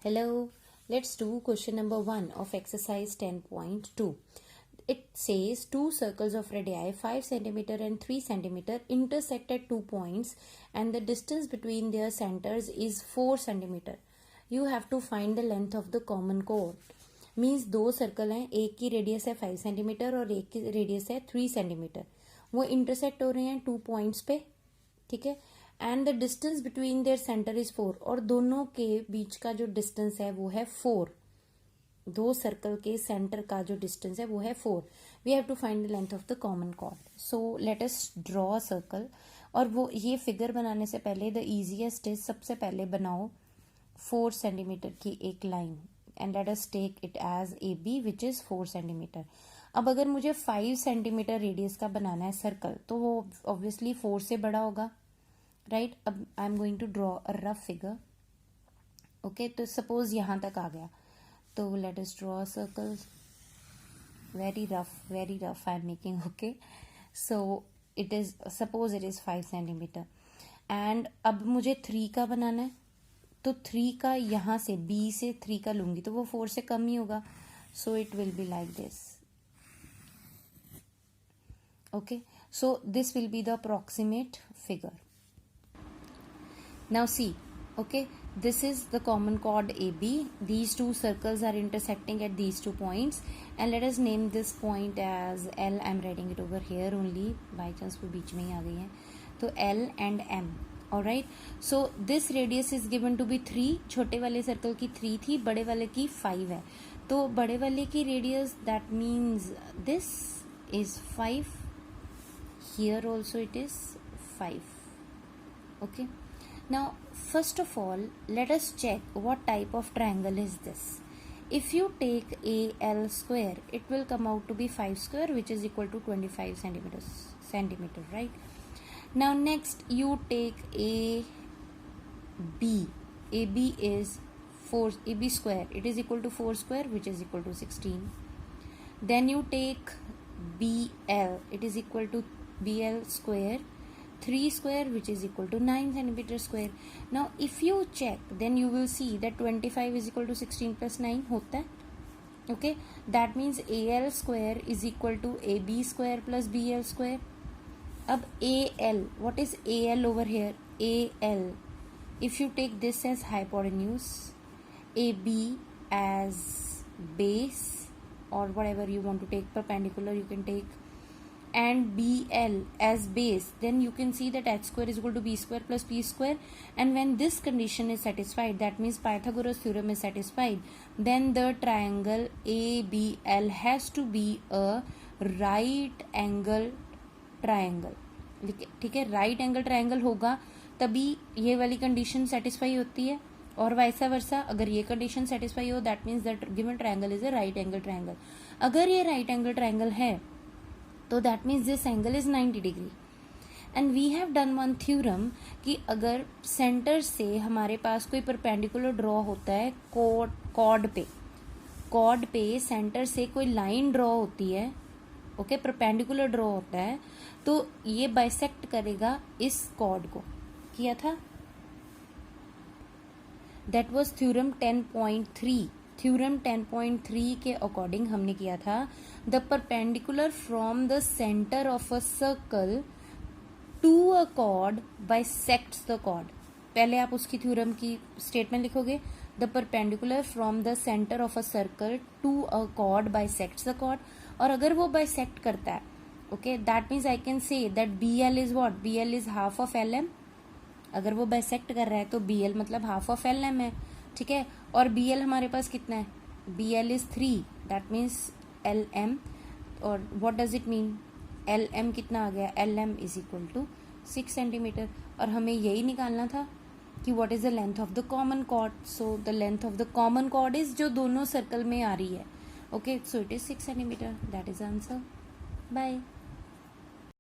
Hello, let's do question number 1 of exercise 10.2. It says two circles of radii 5 cm and 3 cm intersect at 2 points and the distance between their centers is 4 cm. You have to find the length of the common chord. Means दो circle हैं, एक की radius है 5 centimetre और एक की radius है 3 centimetre. वो इंटरसेक्ट हो रहे हैं 2 पॉइंट्स पे, ठीक है. And the distance between their centre is 4 और दोनों के बीच का जो डिस्टेंस है वो है 4. दो सर्कल के सेंटर का जो डिस्टेंस है वो है 4. We have to find the length of the common chord. So let us draw a circle. और वो ये फिगर बनाने से पहले द इजीएस्ट इज, सबसे पहले बनाओ 4 सेंटीमीटर की एक line and let us take it as A B which is 4 centimetre. अब अगर मुझे 5 सेंटीमीटर रेडियस का बनाना है सर्कल तो वो ऑब्वियसली 4 से बड़ा होगा, राइट. अब I am going to draw a rough figure. Okay, तो सपोज यहां तक आ गया तो let us draw circle. Very rough I am making. Okay, so it is, suppose it is 5 centimetre and अब मुझे 3 का बनाना है तो 3 का यहां से बी से 3 का लूंगी तो वो 4 से कम ही होगा. So it will be like this. Okay, so this will be the approximate figure. Now see, okay, this is the common chord AB. These two circles are intersecting at these 2 points and let us name this point as L. I'm writing it over here only, by chance वो बीच में ही आ गई है तो L and M. Alright, so this radius is given to be 3. छोटे वाले circle की 3 थी, बड़े वाले की 5 है. तो बड़े वाले की radius that means this is 5. Here also it is 5. Okay. Now, first of all, let us check what type of triangle is this. If you take AL square, it will come out to be 5 square, which is equal to 25 centimeter, right? Now, next you take AB. AB is 4, AB square. It is equal to 4 square, which is equal to 16. Then you take BL. It is equal to BL square. 3 square which is equal to 9 centimeter square. Now if you check then you will see that 25 is equal to 16 plus 9 होता है. Okay, that means AL square is equal to AB square plus BL square. अब AL, what is AL over here? AL, if you take this as hypotenuse, AB as base or whatever you want to take, perpendicular you can take, and BL as base, then you can see that h square is equal to b square plus p square. And when this condition is satisfied, that means Pythagoras theorem is satisfied, then the triangle ABL has to be a right angle triangle. ठीक है, right angle triangle होगा तभी ये वाली condition satisfy होती है और वाइसा versa. अगर ये कंडीशन सेटिस्फाई हो that means that given triangle is a right angle triangle. अगर ये राइट एंगल ट्राइंगल है तो that means this angle is 90 degree. And we have done one theorem कि अगर सेंटर से हमारे पास कोई परपेंडिकुलर ड्रॉ होता है कॉर्ड पे सेंटर से कोई लाइन ड्रॉ होती है, ओके, परपेंडिकुलर ड्रॉ होता है तो ये बाइसेक्ट करेगा इस कॉर्ड को. किया था, दैट वाज थ्योरम 10.3. थ्योरम 10.3 के अकॉर्डिंग हमने किया था the perpendicular from the centre of a circle to a chord bisects the chord. पहले आप उसकी थ्योरम की स्टेटमेंट लिखोगे, the perpendicular from the centre of a circle to a chord bisects the chord. और अगर वो बाइसेक्ट करता है, okay, that means I can say that BL is what, BL is half of LM. अगर वो bisect कर रहा है तो BL मतलब हाफ ऑफ LM है, ठीक है. और BL हमारे पास कितना है, BL is 3, that means LM. और what does it mean, LM कितना आ गया, LM is equal to 6 centimetre. और हमें यही निकालना था कि what is the length of the common chord. So the length of the common chord is जो दोनों सर्कल में आ रही है, okay, so it is 6 centimetre. That is answer. Bye.